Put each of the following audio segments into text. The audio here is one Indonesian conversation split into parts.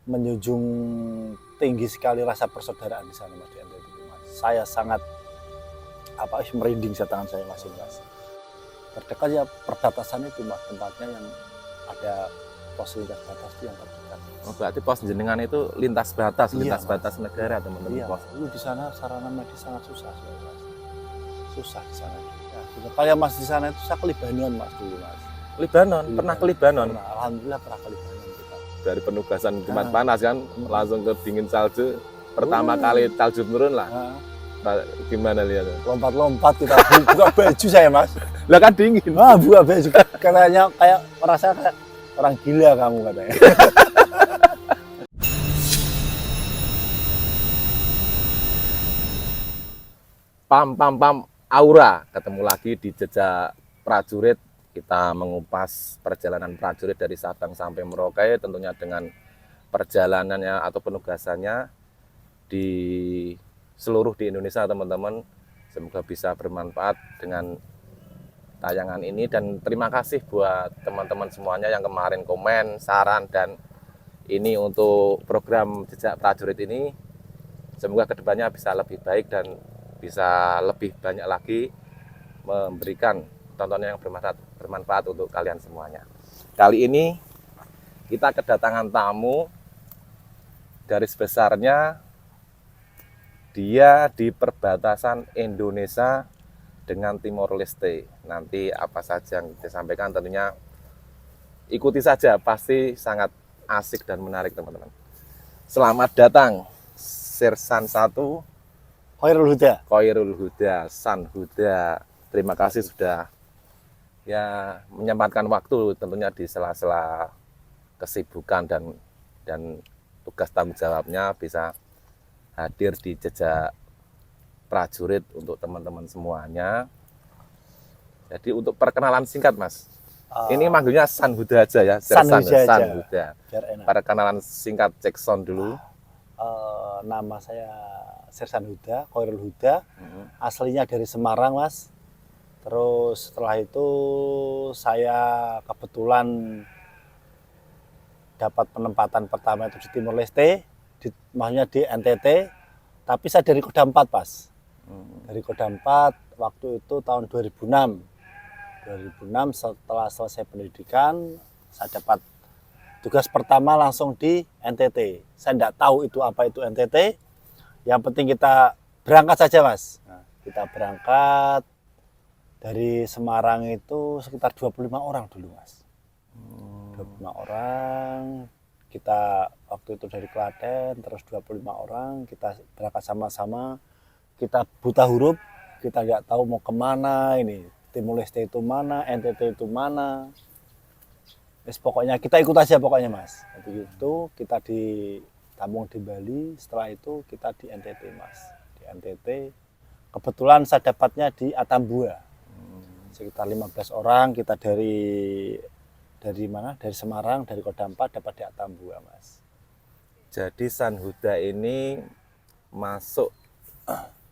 menjunjung tinggi sekali rasa persaudaraan di sana Mas di NTT Mas. Saya sangat merinding tangan saya Mas. Terdekat ya perbatasan itu Mas, tempatnya yang ada pos lintas batas itu yang terdekat. Oh, berarti pos jenengan itu lintas batas, Iya, lintas batas negara teman-teman. Iya, pos. Mas. Di sana sarana medis sangat susah Mas. Susah di sana. Ya, kayak Mas di sana itu saya ke Libanon Mas dulu Mas. Libanon, pernah ke Libanon? Pernah, alhamdulillah pernah ke Libanon kita. Dari penugasan tempat panas kan, langsung ke dingin salju. Pertama kali salju turun lah. Gimana lihatnya? Lompat-lompat kita buka baju saya Mas. Lah kan dingin. Buka baju. Katanya kayak merasa kayak orang gila kamu katanya. Pam Aura, ketemu lagi di Jejak Prajurit. Kita mengupas perjalanan prajurit dari Sabang sampai Merauke, tentunya dengan perjalanannya atau penugasannya di seluruh di Indonesia teman-teman. Semoga bisa bermanfaat dengan tayangan ini, dan terima kasih buat teman-teman semuanya yang kemarin komen, saran, dan ini untuk program Jejak Prajurit ini. Semoga kedepannya bisa lebih baik dan bisa lebih banyak lagi memberikan tontonan yang bermanfaat untuk kalian semuanya. Kali ini kita kedatangan tamu, garis besarnya dia di perbatasan Indonesia dengan Timor Leste. Nanti apa saja yang disampaikan tentunya ikuti saja, pasti sangat asik dan menarik teman-teman. Selamat datang Sersan 1 Khairul Huda, San Huda. Terima kasih sudah menyempatkan waktu tentunya di sela-sela kesibukan dan tugas tanggung jawabnya bisa hadir di Jejak Prajurit untuk teman-teman semuanya. Jadi untuk perkenalan singkat Mas, ini manggilnya San Huda aja ya, San Huda. Biar enak. Perkenalan singkat Jackson dulu. Nama saya Sersan Huda, Khairul Huda. Aslinya dari Semarang Mas. Terus setelah itu saya kebetulan dapat penempatan pertama itu di Timor Leste, maksudnya di NTT. Tapi saya dari Kodam 4 Pas. Dari Kodam 4 waktu itu tahun 2006. 2006 setelah selesai pendidikan saya dapat tugas pertama langsung di NTT. Saya tidak tahu itu apa itu NTT. Yang penting kita berangkat saja Mas. Nah, kita berangkat dari Semarang itu sekitar 25 orang dulu Mas. 25 orang. Kita waktu itu dari Klaten, terus 25 orang. Kita berangkat sama-sama. Kita buta huruf. Kita nggak tahu mau kemana ini. Timor Leste itu mana, NTT itu mana. Pokoknya kita ikut aja pokoknya Mas. Habis itu kita ditampung di Bali, setelah itu kita di NTT Mas. Di NTT kebetulan saya dapatnya di Atambua. Sekitar 15 orang kita dari mana? Dari Semarang, dari Kodam 4 dapat di Atambua Mas. Jadi San Huda ini masuk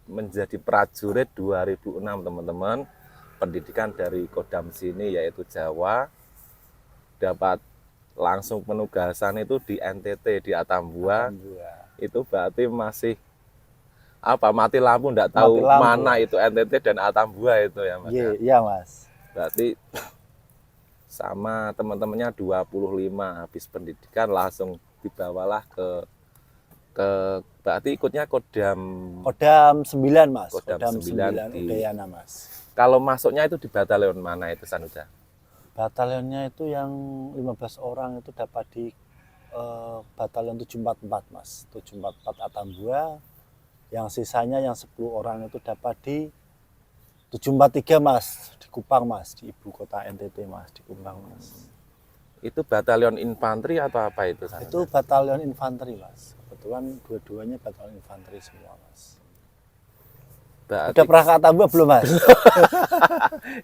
menjadi prajurit 2006 teman-teman. Pendidikan dari Kodam sini yaitu Jawa, dapat langsung penugasan itu di NTT di Atambua. Itu berarti masih mati lampu, enggak tahu mana itu NTT dan Atambua itu ya Mas. Iya Mas. Berarti sama teman-temannya 25 habis pendidikan langsung dibawalah ke berarti ikutnya Kodam 9 Mas. Kodam 9 di Udayana Mas. Kalau masuknya itu di batalion mana itu San Huda? Batalionnya itu yang 15 orang itu dapat di batalion 744 Mas. 744 Atambua. Yang sisanya yang 10 orang itu dapat di 743 Mas, di Kupang Mas, di ibu kota NTT Mas, di Kupang Mas. Itu batalion infanteri atau apa itu? Itu batalion infanteri Mas. Kebetulan dua-duanya batalion infanteri semua Mas. Berarti... Udah pernah ke Atambua belum Mas?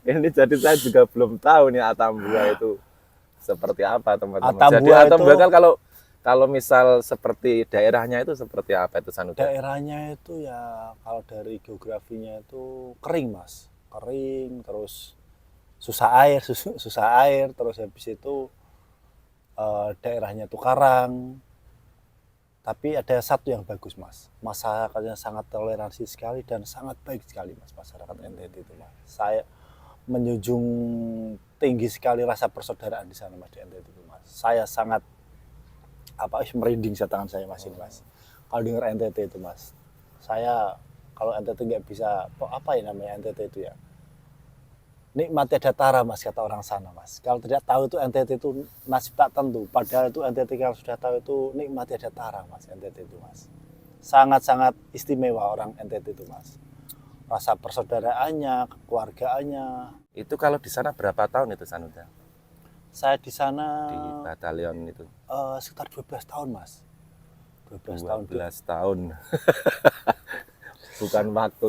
Ini jadi saya juga belum tahu nih Atambua itu seperti apa teman-teman. Jadi itu... Atambua kan kalau misal seperti daerahnya itu seperti apa itu San Huda? Daerahnya itu ya kalau dari geografinya itu kering Mas, kering terus susah air terus habis itu daerahnya itu karang, Tapi ada satu yang bagus mas, masyarakatnya sangat toleransi sekali dan sangat baik sekali mas masyarakat NTT itu mas. Saya menjunjung tinggi sekali rasa persaudaraan di sana mas di NTT itu mas. Saya sangat merinding tangan saya mas ini mas. Kalau dengar NTT itu mas, saya kalau NTT nggak bisa apa ya namanya NTT itu ya. Nikmati ada tara mas kata orang sana mas. Kalau tidak tahu itu NTT itu nasib tak tentu. Padahal itu NTT kalau sudah tahu itu nikmati ada tara mas NTT itu mas. Sangat-sangat istimewa orang NTT itu mas. Rasa persaudaraannya, kekeluargaannya. Itu kalau di sana berapa tahun itu Sanuda? Saya di sana Di batalion itu. sekitar 12 tahun mas. 12 tahun. 12 tahun. Bukan waktu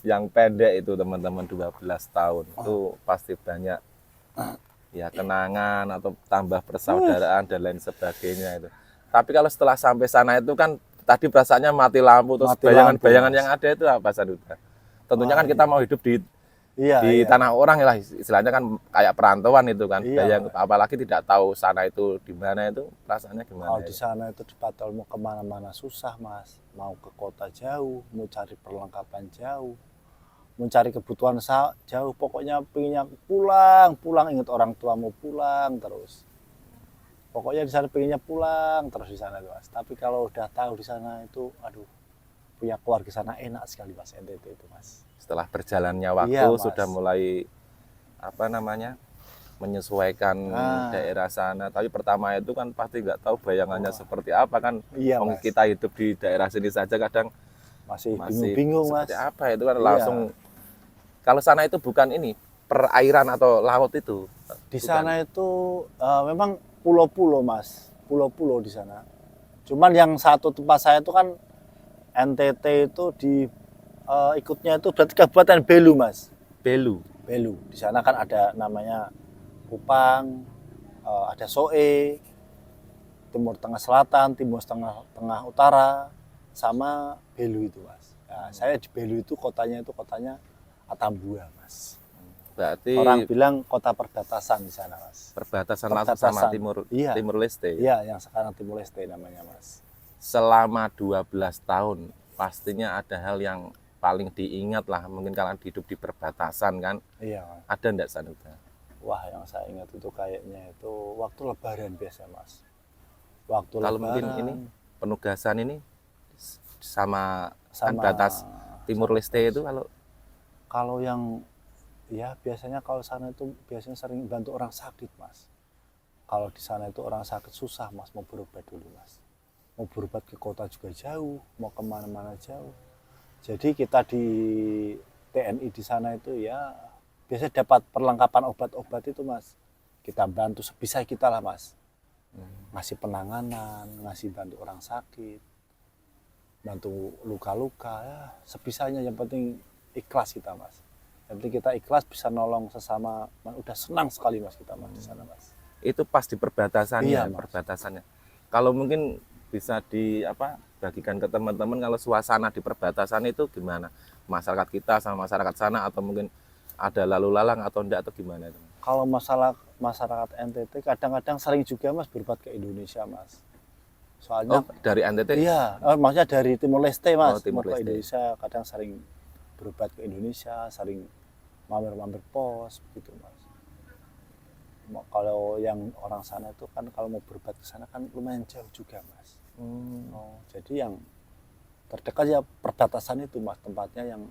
yang pendek itu teman-teman, 12 tahun. Itu pasti banyak ya kenangan atau tambah persaudaraan dan lain sebagainya itu. Tapi kalau setelah sampai sana itu kan tadi perasaannya mati lampu, terus Mati bayangan-bayangan lampu, yang ada itu apa Sanuda? Tentunya kan kita mau hidup di Iya. tanah orang ya lah, istilahnya kan kayak perantauan itu kan. Iya, Apalagi tidak tahu sana itu di mana, itu perasaannya gimana? Kalau di sana itu di Patol mau kemana-mana susah mas. Mau ke kota jauh, mau cari perlengkapan jauh, mau cari kebutuhan jauh. Pokoknya pengennya pulang, ingat orang tua mau pulang terus. Pokoknya di sana pengennya pulang terus di sana mas. Tapi kalau udah tahu di sana itu, aduh, punya keluarga sana enak sekali mas NTT itu mas. Setelah berjalannya waktu Iya, Mas. sudah mulai menyesuaikan daerah sana. Tapi pertama itu kan pasti nggak tahu bayangannya seperti apa kan. Iya, Mas. Kita hidup di daerah sini saja kadang Masih masih bingung-bingung mas. seperti apa itu kan Iya. langsung. Kalau sana itu bukan ini perairan atau laut itu. Di Bukan. sana itu memang pulau-pulau mas, pulau-pulau di sana. Cuman yang satu tempat saya itu kan NTT itu ikutnya itu berarti Kabupaten Belu mas. Belu. Belu. Di sana kan ada namanya Kupang, ada Soe, Timur Tengah Selatan, Timur Tengah Utara, sama Belu itu mas. Nah, saya di Belu itu kotanya Atambua mas. Berarti Orang bilang kota perbatasan di sana mas. perbatasan langsung sama Iya. Timur Leste. Iya, yang sekarang Timur Leste namanya mas. Selama 12 tahun pastinya ada hal yang paling diingat lah, mungkin kalian hidup di perbatasan kan. Iya mas. Ada enggak Sanuda? Wah, yang saya ingat itu kayaknya itu waktu Lebaran biasa mas. Waktu Kalau Lebaran. mungkin ini penugasan ini sama kan Sama- batas Timur Leste itu Kalau yang ya biasanya kalau sana itu biasanya sering bantu orang sakit mas. Kalau di sana itu orang sakit susah mas mau berobat dulu mas. Mau berobat ke kota juga jauh, mau kemana-mana jauh. Jadi kita di TNI di sana itu ya biasanya dapat perlengkapan obat-obat itu mas. Kita bantu sebisa kita lah mas. Ngasih penanganan, ngasih bantu orang sakit, bantu luka-luka ya sebisanya, yang penting ikhlas kita mas. Yang penting kita ikhlas bisa nolong sesama, udah senang sekali mas kita mas di sana mas. itu pas di perbatasannya, Iya, Mas. perbatasannya. Kalau mungkin bisa bagikan ke teman-teman kalau suasana di perbatasan itu gimana? Masyarakat kita sama masyarakat sana atau mungkin ada lalu lalang atau enggak atau gimana itu? Kalau masalah masyarakat NTT kadang-kadang sering juga mas berobat ke Indonesia mas. Soalnya Dari NTT? iya, maksudnya dari Timor Leste mas, Timor mau ke Leste. Indonesia kadang sering berobat ke Indonesia, sering mampir-mampir pos gitu mas. Kalau yang orang sana itu kan kalau mau berobat ke sana kan lumayan jauh juga mas. Jadi yang terdekat ya perbatasan itu mas, tempatnya yang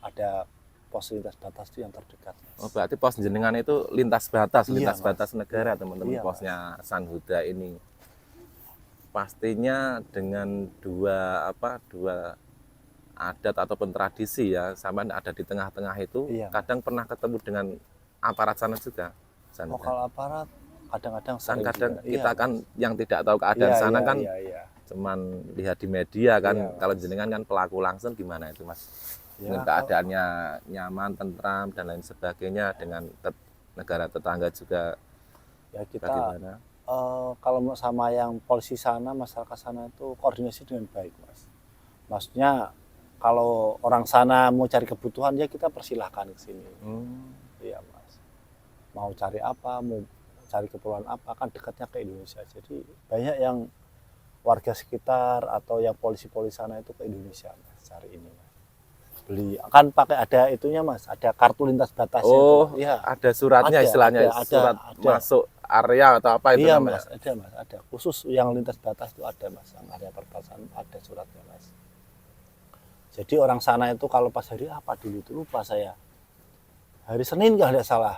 ada pos lintas batas itu yang terdekat mas. Berarti pos jenengan itu lintas batas, Iya, lintas Mas. batas negara teman-teman. Iya, Mas. Posnya Sanhuda ini pastinya dengan dua adat ataupun tradisi ya, sama ada di tengah-tengah itu. Iya. Kadang pernah ketemu dengan aparat sana juga. Sanhuda. Kalau aparat kadang-kadang Kan sering kadang juga. kita Iya, kan Mas. yang tidak tahu keadaan Iya, sana iya, kan iya. cuman lihat di media kan. Iya, Mas. Kalau jenengan kan pelaku langsung gimana itu mas? Ya, Mungkin keadaannya nyaman, tentram dan lain sebagainya dengan negara tetangga juga ya kita bagaimana? kalau sama yang polisi sana, masyarakat sana itu koordinasi dengan baik mas. Maksudnya kalau orang sana mau cari kebutuhan ya kita persilahkan ke sini. Iya mas. Mau cari apa, mau cari keperluan apa kan dekatnya ke Indonesia. Jadi banyak yang warga sekitar atau yang polisi-polisi sana itu ke Indonesia mas hari ini mas. Beli kan pakai ada itunya mas, ada kartu lintas batasnya Oh, itu. Iya, ada suratnya Ada, istilahnya, ada. masuk area atau apa itu iya namanya? mas, ada mas, ada khusus yang lintas batas itu ada mas, yang area perbatasan ada suratnya mas. Jadi orang sana itu kalau pas hari apa dulu itu lupa saya, hari Senin kalau tidak salah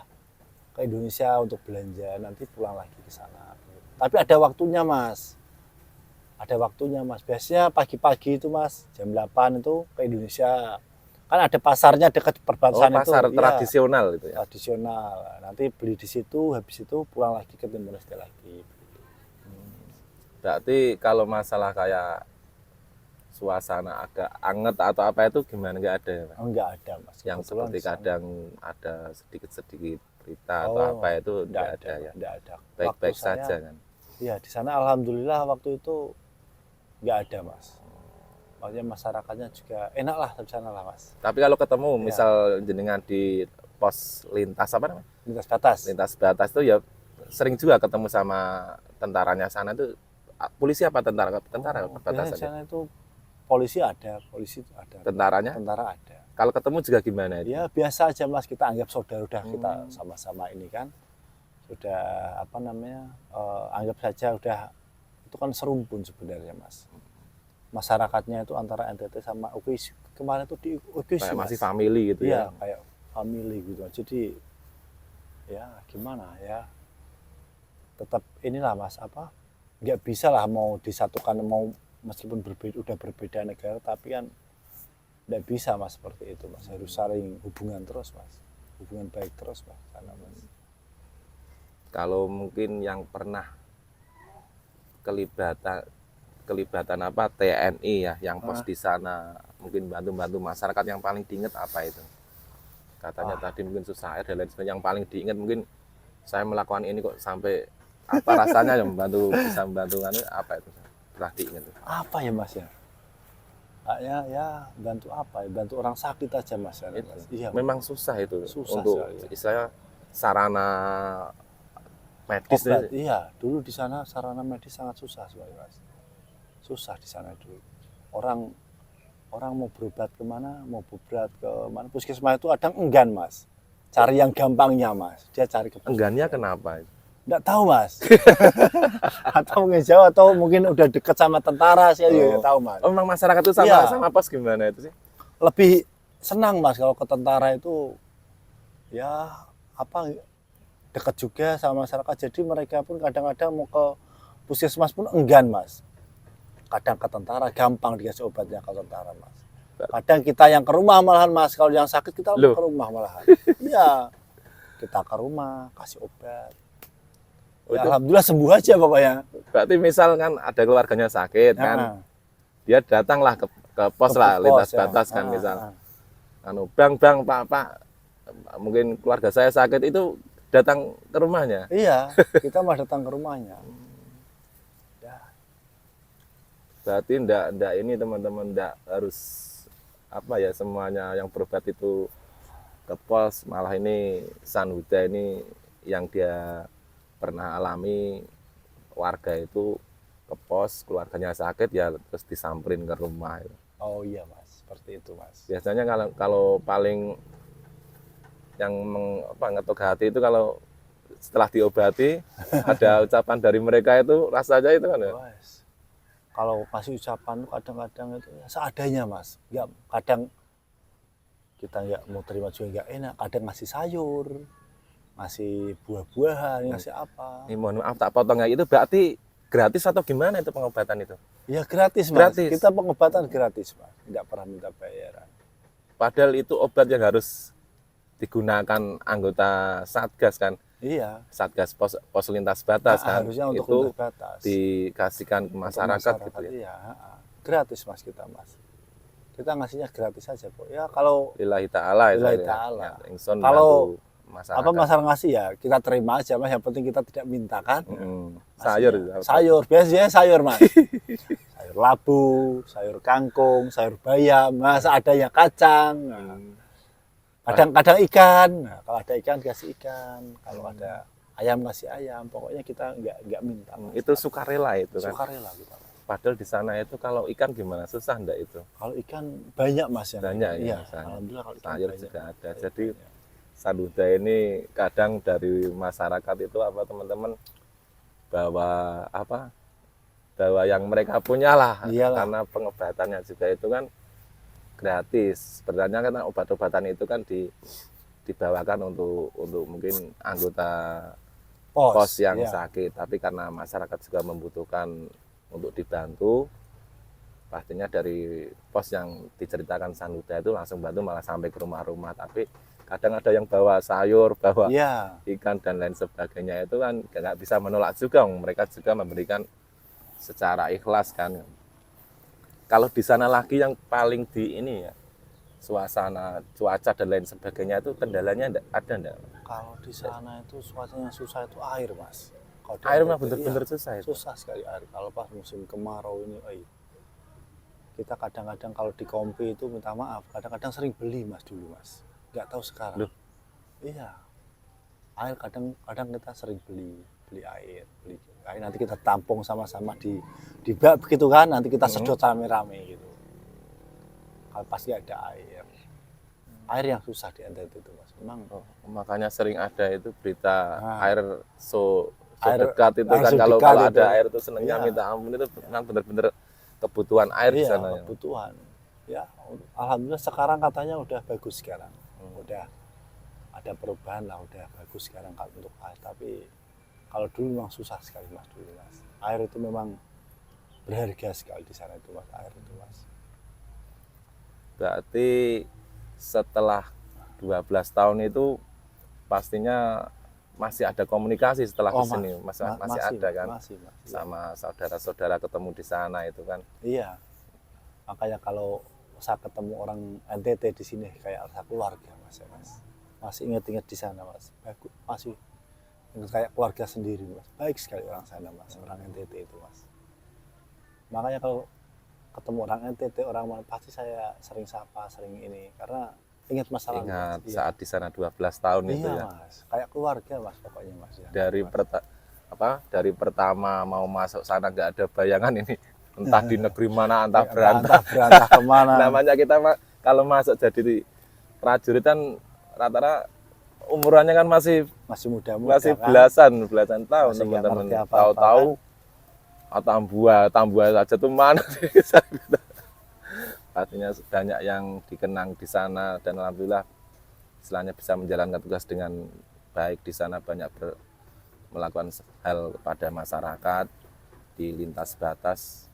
ke Indonesia untuk belanja, nanti pulang lagi ke sana. Tapi ada waktunya mas, ada waktunya mas. Biasanya pagi-pagi itu mas, jam 8 itu ke Indonesia. Kan ada pasarnya dekat Oh, perbatasan itu. pasar Iya, tradisional itu ya. tradisional. Nanti beli di situ, habis itu pulang lagi ke Timor Leste lagi. Berarti kalau masalah kayak suasana agak anget atau apa itu gimana, nggak ada ya, Pak? Oh, enggak ada mas. Yang Kebetulan seperti di sana. kadang ada sedikit-sedikit berita atau Oh, apa itu enggak nggak ada ya. Enggak ada. Baik-baik Waktu saya- saja kan. Iya, di sana alhamdulillah waktu itu enggak ada mas. Maksudnya masyarakatnya juga enak lah di sana lah mas. Tapi kalau ketemu Iya. misal jenengan di pos lintas apa namanya? Lintas batas. Lintas batas itu ya sering juga ketemu sama tentaranya sana itu. Polisi apa tentara? Tentara Oh, biasanya di perbatasan. sana itu polisi ada, Tentaranya? tentara ada. Kalau ketemu juga gimana itu? Ya biasa aja mas, kita anggap saudara, udah kita Hmm. sama-sama ini kan, sudah apa namanya, anggap saja udah, itu kan serumpun sebenarnya mas. Masyarakatnya itu antara NTT sama UGI kemarin itu di UGI Kayak masih family gitu Iya, ya. kayak family gitu. Jadi ya gimana ya, tetap inilah mas, apa, nggak bisa lah mau disatukan, mau meskipun berbeda, udah berbeda negara, tapi kan nggak bisa mas seperti itu mas, harus saling hubungan terus mas, hubungan baik terus mas, karena mas. Kalau mungkin yang pernah kelibatan apa TNI ya yang pos di sana mungkin bantu-bantu masyarakat yang paling diingat apa itu? Katanya tadi mungkin susah air dan lain sebagainya, yang paling diingat mungkin saya melakukan ini kok sampai apa rasanya yang membantu, bisa membantu apa itu pernah diingat? Apa ya mas ya? Ya bantu apa ya? Bantu orang sakit aja mas. Ya, Itu. mas. Iya. Memang susah itu Susah untuk sekali, ya. istilahnya sarana medis Obat, itu. iya. Dulu di sana sarana medis sangat susah sebenarnya mas. Susah di sana dulu. Orang mau berobat kemana, mau berobat ke mana, puskesmas itu kadang enggan mas. Cari yang gampangnya mas. Dia cari ke puskesmas. Enggannya kenapa? Nggak tahu mas. Atau mungkin jauh, atau mungkin udah deket sama tentara, saya juga nggak tahu mas. Oh, memang masyarakat itu sama Iya. sama pos gimana itu sih? Lebih senang mas kalau ke tentara itu, ya apa, dekat juga sama masyarakat. Jadi mereka pun kadang-kadang mau ke puskesmas pun enggan mas. Kadang ke tentara gampang dikasih obatnya ke tentara mas. Kadang kita yang ke rumah malahan mas, kalau yang sakit kita Loh. ke rumah malahan. Iya, kita ke rumah kasih obat. Oh, Ya, itu alhamdulillah sembuh aja pokoknya. berarti misal kan ada keluarganya sakit kan, Nah, dia datanglah ke pos ke lah, pos, lintas ya. batas kan Ah, misal. ah. Anu, bang, pak, mungkin keluarga saya sakit itu datang ke rumahnya. Iya, kita mah datang ke rumahnya. Ya, Berarti ndak ini teman-teman ndak harus apa ya semuanya yang berobat itu ke pos, malah ini Sanhuda ini yang dia pernah alami, warga itu ke pos, keluarganya sakit ya terus disamperin ke rumah. oh iya mas, seperti itu mas. Biasanya kalau paling yang ngetuk hati itu kalau setelah diobati ada ucapan dari mereka itu rasanya itu kan ya. Mas, kalau kasih ucapan tuh kadang-kadang itu ya seadanya mas. Nggak, kadang kita nggak mau terima juga nggak enak. Kadang ngasih sayur, ngasih buah-buahan, ngasih apa. Ini mohon maaf tak potong ya, itu berarti gratis atau gimana itu pengobatan itu? Ya gratis mas. Gratis. Kita pengobatan gratis mas. Nggak pernah minta bayaran. Padahal itu obat yang harus digunakan anggota Satgas kan, Iya. Satgas pos lintas batas Nah, kan, harusnya untuk itu lintas batas. dikasihkan ke Untuk masyarakat gitu ya. Iya, gratis mas kita mas. Kita ngasihnya gratis aja kok. Ya kalau Lillahi ta'ala itu Lillahi ya. ta'ala. Ya, ingsun Kalau bantu masyarakat. apa masalah ngasih ya kita terima aja mas. Yang penting kita tidak minta kan. Sayur Ngasihnya. itu. Sayur, biasanya sayur mas. Sayur labu, sayur kangkung, sayur bayam, mas adanya kacang. Nah, kadang-kadang ikan. Nah, kalau ada ikan kasih ikan, kalau ada ayam kasih ayam. Pokoknya kita nggak minta. Mas. Itu sukarela itu kan. Sukarela kita. Mas. Padahal di sana itu kalau ikan gimana? Susah enggak itu? Kalau ikan banyak mas yang Banyak ya, iya, misalnya. alhamdulillah kalau ikan Sayur banyak. juga ada. Sayur Jadi banyak. Sanuda ini kadang dari masyarakat itu apa teman-teman bawa apa? Bawa yang mereka punya lah. Iyalah. Karena pengobatannya juga itu kan gratis. Sebenarnya kan obat-obatan itu kan dibawakan untuk mungkin anggota pos yang iya. sakit, tapi karena masyarakat juga membutuhkan untuk dibantu, pastinya dari pos yang diceritakan Sanuda itu langsung bantu malah sampai ke rumah-rumah. Tapi kadang ada yang bawa sayur, bawa Iya. ikan dan lain sebagainya, itu kan nggak bisa menolak juga, mereka juga memberikan secara ikhlas kan. Kalau di sana lagi yang paling di ini ya, suasana, cuaca dan lain sebagainya itu kendalanya ada enggak? Kalau di sana itu suasana yang susah itu air mas. Kalau di Air mah NTT, bener-bener iya, susah itu. susah sekali air. Kalau pas musim kemarau ini, kita kadang-kadang kalau di Kompi itu minta maaf, kadang-kadang sering beli mas dulu mas. Nggak tahu sekarang. Loh? Iya. Air kadang-kadang kita sering beli air, nanti kita tampung sama-sama di bak begitu kan, nanti kita sedot rame-rame gitu. Kalau pasti ada air yang susah di NTT itu mas. Memang Makanya sering ada itu berita Nah. air so Air- dekat itu air kan, so kalau dekat ada itu. air itu senangnya Iya. minta ampun, itu memang benar-benar kebutuhan air di iya, sana ya. kebutuhan. Ya, alhamdulillah sekarang katanya udah bagus sekarang. Udah ada perubahan lah, udah bagus sekarang kalau untuk air. Tapi kalau dulu memang susah sekali mas dulu mas. Air itu memang berharga sekali di sana itu mas, air itu mas. Berarti setelah 12 tahun itu pastinya masih ada komunikasi setelah Oh, ke sini, masih ada kan, Masih, mas. sama saudara-saudara ketemu di sana itu kan. Iya. Makanya kalau saya ketemu orang NTT di sini kayak rasa keluarga mas ya mas. Masih ingat-ingat di sana mas. Bagus, masih ingat kayak keluarga sendiri mas. Baik sekali orang sana mas, orang NTT itu mas. Makanya kalau ketemu orang NTT, orang mana pasti saya sering sapa, sering ini karena ingat masa lalu. Ingat Mas. Iya. saat di sana 12 tahun itu Iya ya. mas, kayak keluarga mas pokoknya mas ya. Dari Mas. dari pertama mau masuk sana nggak ada bayangan ini entah di negeri mana, entah berantah. Berantah kemana. Namanya kita kalau masuk jadi prajurit kan rata-rata umurannya kan masih Muda-muda kan. belasan tahun Masih nggak teman-teman. ngerti apa-apa, Tahu-tahu tambua aja tuh mana. Artinya banyak yang dikenang di sana dan alhamdulillah istilahnya bisa menjalankan tugas dengan baik di sana, banyak melakukan hal kepada masyarakat di lintas batas.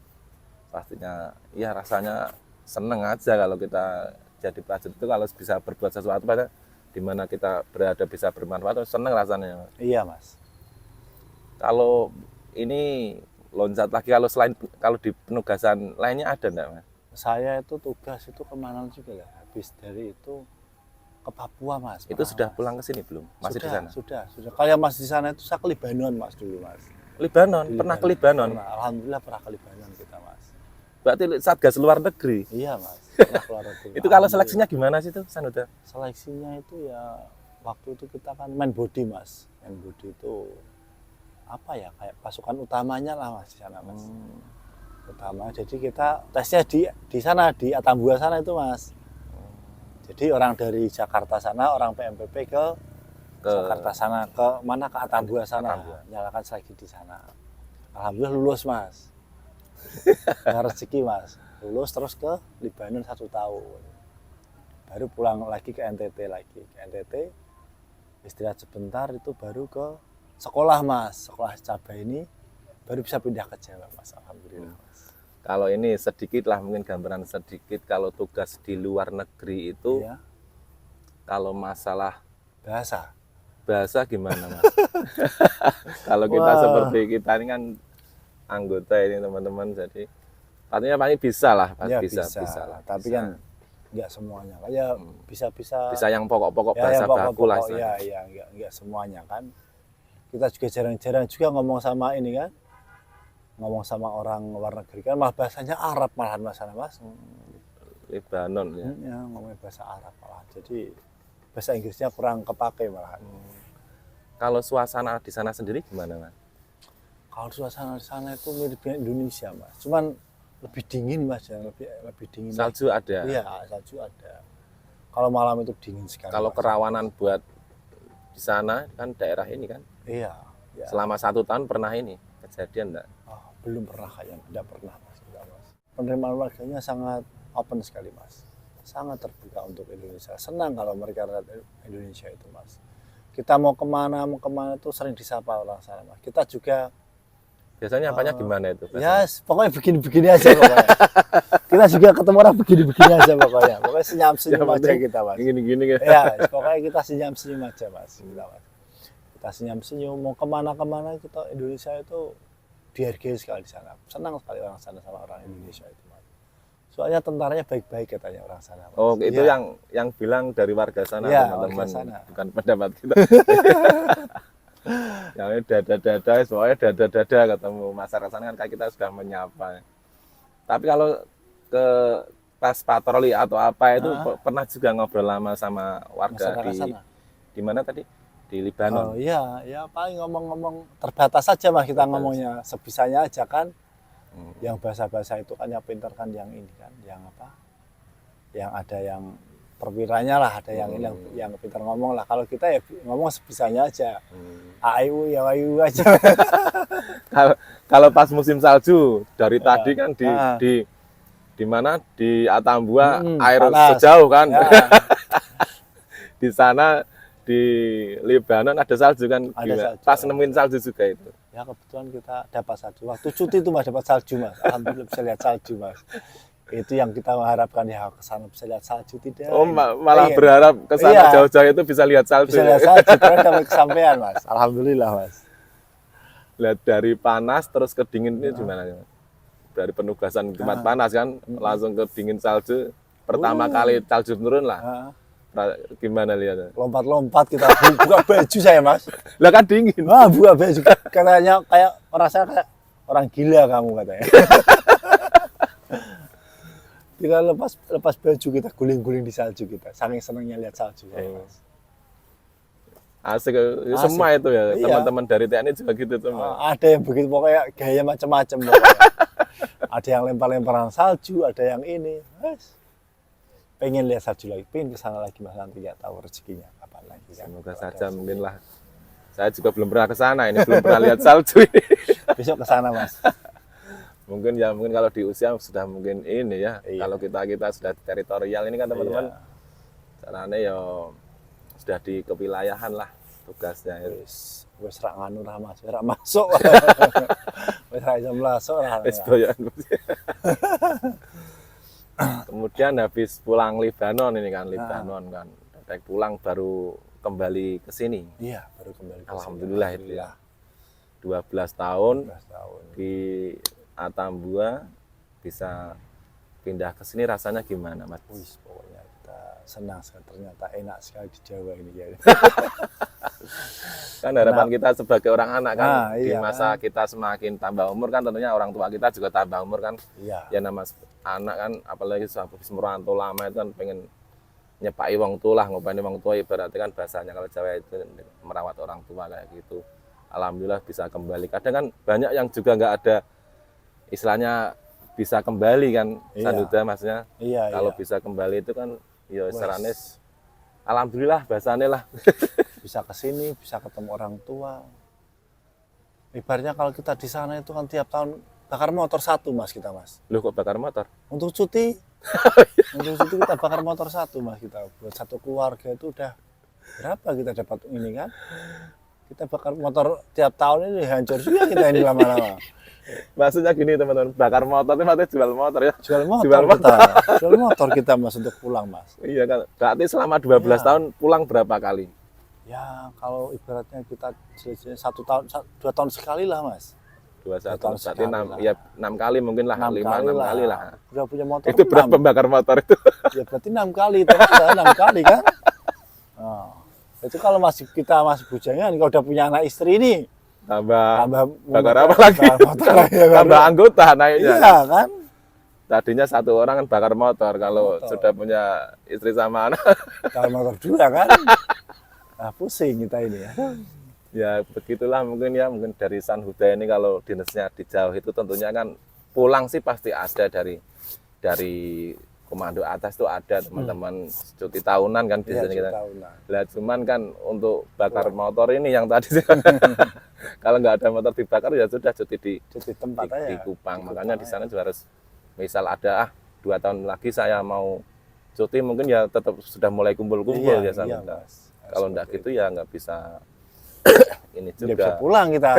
Pastinya ya rasanya seneng aja kalau kita jadi prajurit itu, kalau bisa berbuat sesuatu pada di mana kita berada bisa bermanfaat, seneng rasanya. Iya mas. Kalau ini loncat lagi, kalau di penugasan lainnya ada enggak mas? Saya itu tugas itu kemana juga ya, habis dari itu ke Papua mas. Itu sudah Mas. pulang ke sini belum? Masih sudah, di sana? Sudah. Kalau mas di sana itu saya ke Libanon mas dulu mas. Libanon, pernah ke Libanon? Pernah. Alhamdulillah pernah ke Libanon kita mas. Berarti Satgas luar negeri. Iya mas. Pernah keluar negeri. Itu kalau seleksinya gimana sih tuh Sanuda? Seleksinya itu ya waktu itu kita kan main body mas. Main body itu apa ya, kayak pasukan utamanya lah mas di sana mas. Utama. Jadi kita tesnya di sana di Atambua sana itu mas. Jadi orang dari Jakarta sana, orang PMPP ke Jakarta sana, ke mana, ke Atambua sana, nyalakan seleksi di sana. Alhamdulillah lulus mas. Dengan rezeki mas, lulus terus ke Libanon 1 tahun. Baru pulang lagi ke NTT istirahat sebentar, itu baru ke sekolah mas, sekolah cabai ini baru bisa pindah ke Jawa mas. Alhamdulillah mas. Kalau ini sedikit lah, mungkin gambaran sedikit, kalau tugas di luar negeri itu Iya. kalau masalah Bahasa gimana mas? Kalau kita seperti kita ini kan anggota ini teman-teman, jadi artinya paling bisa lah, ya, bisa lah. Tapi kan nggak semuanya, kayak bisa yang pokok-pokok ya, bahasa yang baku lah istilahnya. ya nggak semuanya kan. Kita juga jarang-jarang juga ngomong sama ini kan, ngomong sama orang luar negeri kan malah bahasanya Arab malahan mas sana mas. Libanon ya. Ya ngomongnya bahasa Arab malah, jadi bahasa Inggrisnya kurang kepake malahan. Kalau suasana di sana sendiri gimana mas? Kalau suasana di sana itu miripnya Indonesia, Mas. Cuman lebih dingin, Mas, ya, lebih dingin. Salju ada. Iya, salju ada. Kalau malam itu dingin sekali. Kalau Mas. kerawanan buat di sana kan daerah ini kan. Iya, ya. Selama 1 tahun pernah ini kejadian enggak? Oh, belum pernah kayaknya, tidak pernah, Mas. Tidak, Mas. Penerimaan warganya sangat open sekali, Mas. Sangat terbuka untuk Indonesia. Senang kalau mereka lihat Indonesia itu, Mas. Kita mau kemana itu sering disapa orang sana, Mas. Kita juga Biasanya apanya gimana itu? ya, pokoknya begini-begini aja pokoknya. Kita juga ketemu orang begini-begini aja pokoknya. Pokoknya senyum-senyum Yang aja penting kita, Mas. Gini-gini kan. Ya, pokoknya kita senyum-senyum aja, Mas. Kita senyum-senyum, mau kemana-kemana kita Indonesia itu dihargai sekali di sana. Senang sekali orang sana sama orang Indonesia itu, Mas. Soalnya tentaranya baik-baik katanya orang sana, Mas. Oh, itu Ya. yang bilang dari warga sana, Ya, teman-teman. warga sana. Bukan pendapat kita. Yang dada-dada, soalnya dada-dada ketemu masyarakat sana kan kita sudah menyapa. Tapi kalau ke pas patroli atau apa itu pernah juga ngobrol lama sama warga Masyarakat di sana. di mana tadi? Di Libanon. Oh iya, ya paling ngomong-ngomong terbatas saja, Mas, kita ngomongnya sebisanya aja kan. Yang bahasa-bahasa itu kan yang pintar kan yang ini kan, yang apa? Yang ada yang perwiranya lah, ada yang ini yang pintar ngomong lah. Kalau kita ya ngomong sebisanya aja. Ayu ya ayu aja. Kalau pas musim salju dari tadi kan di mana di Atambua air panas. sejauh kan. Ya. Di sana di Libanon ada salju kan. Ada salju. Pas nemuin salju juga itu. Ya kebetulan kita dapat salju. Waktu cuti itu Mas dapat salju, Mas. Alhamdulillah bisa lihat salju, Mas. Itu yang kita harapkan ya ke sana bisa lihat salju tidak. Oh, malah Iya. berharap ke sana Iya. jauh-jauh itu bisa lihat salju. Bisa lihat salju, terus dapat kesampaian, Mas. Alhamdulillah, Mas. Lihat dari panas terus ke dingin ini gimana? Dari penugasan tempat panas kan langsung ke dingin salju. Pertama kali salju turun lah. Gimana lihatnya? Lompat-lompat kita buka baju saya, Mas. Lah kan dingin. Wah, buka baju katanya kayak merasa kayak orang gila kamu katanya. Kita lepas baju kita guling-guling di salju kita. Saking senangnya lihat salju, Mas. Asik, semua itu ya. Iya. Teman-teman dari TNI juga gitu semua. Ada yang begitu pokoknya gaya macam-macam pokoknya. Ada yang lempar-lemparan salju, ada yang ini. Mas, pengen lihat salju lagi, pengen kesana lagi, Mas, nanti nggak tahu rezekinya kapan lagi. Kan? Semoga saja mungkin lah. Saya juga belum pernah ke sana ini, belum pernah lihat salju ini. Besok kesana, Mas. Mungkin kalau di usia sudah mungkin ini ya. Iya. Kalau kita sudah teritorial ini kan teman-teman. Iya. Caranya ya sudah di kewilayahan lah tugasnya itu. Wes rak nganu ra Mas, rak masuk. Wes ra iso masuk ra. Wis doyan. Kemudian habis pulang Libanon ini kan, Libanon kan. Naik pulang baru kembali ke sini. Iya, baru kembali ke sini. Alhamdulillah itu ya. 12 tahun 12 tahun. di Atambua bisa pindah ke sini rasanya gimana, Mas? Wis pokoknya kita senang sekali, ternyata enak sekali di Jawa ini ya. Kan harapan kita sebagai orang anak kan di iya, masa kita semakin tambah umur kan tentunya orang tua kita juga tambah umur kan. Iya. Ya nama anak kan apalagi habis merantau lama itu kan pengen nyepai wong tua lah, ngopeni wong tua ibaratnya kan bahasanya kalau Jawa itu merawat orang tua kayak gitu. Alhamdulillah bisa kembali. Kadang kan banyak yang juga nggak ada istilahnya bisa kembali kan, Iya. Sanduda maksudnya. Iya, Kalau iya. bisa kembali itu kan ya istilahnya alhamdulillah bahasanya lah. Bisa ke sini, bisa ketemu orang tua. Ibaratnya kalau kita di sana itu kan tiap tahun bakar motor satu, Mas, kita, Mas. Loh kok bakar motor? Untuk cuti. Untuk cuti kita bakar motor satu, Mas, kita. Buat satu keluarga itu udah berapa kita dapat ini kan? Kita bakar motor tiap tahun ini hancur juga kita ini lama-lama. Maksudnya gini teman-teman, bakar motor itu maksudnya jual motor ya? Jual motor, Jual motor. kita. Jual motor kita, Mas, untuk pulang, Mas. Iya kan, berarti selama 12 Iya. tahun pulang berapa kali? Ya, kalau ibaratnya kita selisihnya 1 tahun, 2 tahun sekali lah, Mas. 21, tahun berarti sekali 6, lah. ya 6 kali mungkin lah, 6 5, 6 kali lah. Udah punya motor Itu berapa 6. bakar motor itu? Ya berarti 6 kali, ternyata 6 kali kan. Nah, itu kalau kita masih bujangan, kalau udah punya anak istri ini, Tambah tambah bakar apa lagi? bakar motor lagi, ya kan? Tambah anggota naiknya. Iya kan? Tadinya 1 orang kan bakar motor, kalau Motor. sudah punya istri sama anak. Kalau motor 2 kan. Nah, pusing kita ini ya. Ya begitulah mungkin ya, mungkin dari San Huda ini kalau dinasnya di jauh itu tentunya kan pulang sih pasti ada dari komando atas tuh ada teman-teman cuti tahunan kan Iya, biasanya kita. tahunan. Lah cuman kan untuk bakar motor ini yang tadi kalau nggak ada motor dibakar ya sudah cuti Cuti tempat di aja. Kupang. Di Makanya di Kupang sana juga harus misal ada 2 tahun lagi saya mau cuti mungkin ya tetap sudah mulai kumpul-kumpul ya San Iya, Huda. Mas. Kalau Seperti enggak gitu itu. ya nggak bisa ini Nggak bisa juga. pulang kita.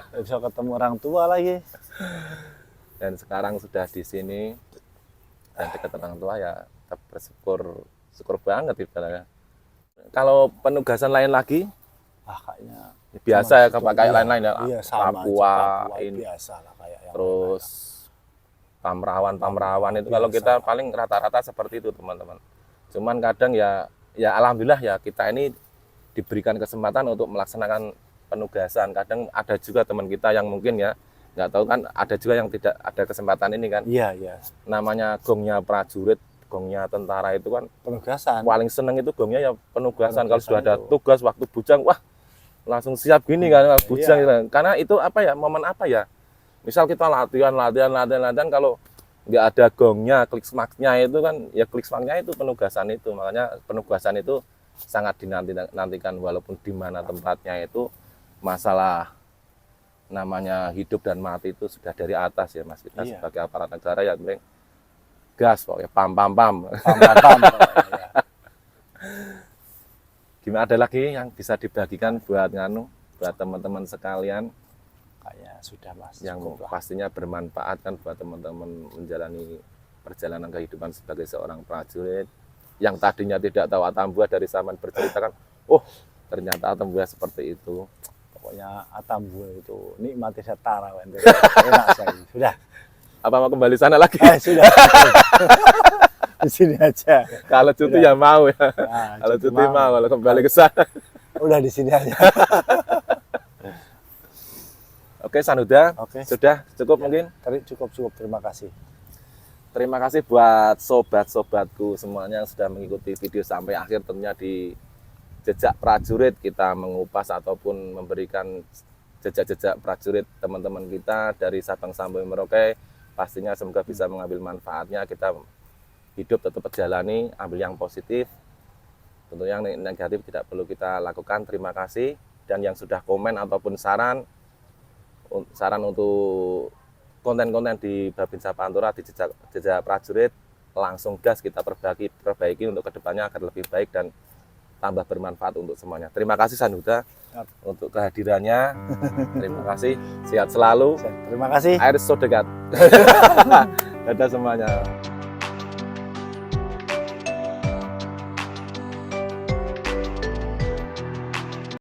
Nggak bisa ketemu orang tua lagi. Dan sekarang sudah di sini dan dekat orang tua ya tetap syukur banget ibaratnya. Kalau penugasan lain lagi Kayaknya biasa ya sama kayak iya, lain-lain ya iya, sama aja, Papua, ini biasa lah kayak yang terus pamerawan itu kalau Biasa. kita paling rata-rata seperti itu teman-teman. Cuman kadang ya alhamdulillah ya kita ini diberikan kesempatan untuk melaksanakan penugasan. Kadang ada juga teman kita yang mungkin ya nggak tahu kan ada juga yang tidak ada kesempatan ini kan. Iya, iya. Namanya gongnya prajurit, gongnya tentara itu kan Penugasan. paling seneng itu gongnya ya penugasan. Kalau sudah ada itu. tugas waktu bujang, wah langsung siap gini kan bujang Iya. gitu. Karena itu apa ya momen apa ya? Misal kita latihan kalau nggak ada gongnya, klik smacknya itu kan ya klik smacknya itu penugasan itu. Makanya penugasan itu sangat dinantikan walaupun di mana tempatnya itu masalah namanya hidup dan mati itu sudah dari atas ya Mas. Kita Iya. sebagai aparat negara ya penting gas pokoknya pam. Pam. Ya. Gimana ada lagi yang bisa dibagikan buat buat teman-teman sekalian Kayaknya sudah Mas. yang Cukup lah. pastinya bermanfaat kan buat teman-teman menjalani perjalanan kehidupan sebagai seorang prajurit yang tadinya tidak tahu Atambua dari zaman bercerita kan, oh ternyata Atambua seperti itu. Pokoknya Atambua itu nikmati setara wente. Enak sekali. Sudah. Apa mau kembali sana lagi? Sudah. Di sini aja. Kalau cuti ya mau ya. Nah, Kalau cuti mau, kalau kembali ke sana. Udah di sini aja. Oke, San Huda, Oke. sudah cukup mungkin. Cukup. Terima kasih. Terima kasih buat sobat-sobatku semuanya yang sudah mengikuti video sampai akhir. Tentunya di jejak prajurit kita mengupas ataupun memberikan jejak-jejak prajurit teman-teman kita dari Sabang sampai Merauke. Pastinya semoga bisa mengambil manfaatnya. Kita hidup tetap jalani, ambil yang positif. Tentunya yang negatif tidak perlu kita lakukan. Terima kasih. Dan yang sudah komen ataupun saran untuk konten-konten di Babinsa Pantura di jejak prajurit, langsung gas kita perbaiki untuk kedepannya agar lebih baik dan tambah bermanfaat untuk semuanya. Terima kasih San Huda untuk kehadirannya. Terima kasih, sehat selalu. Terima kasih. Air so dekat. Dadah semuanya.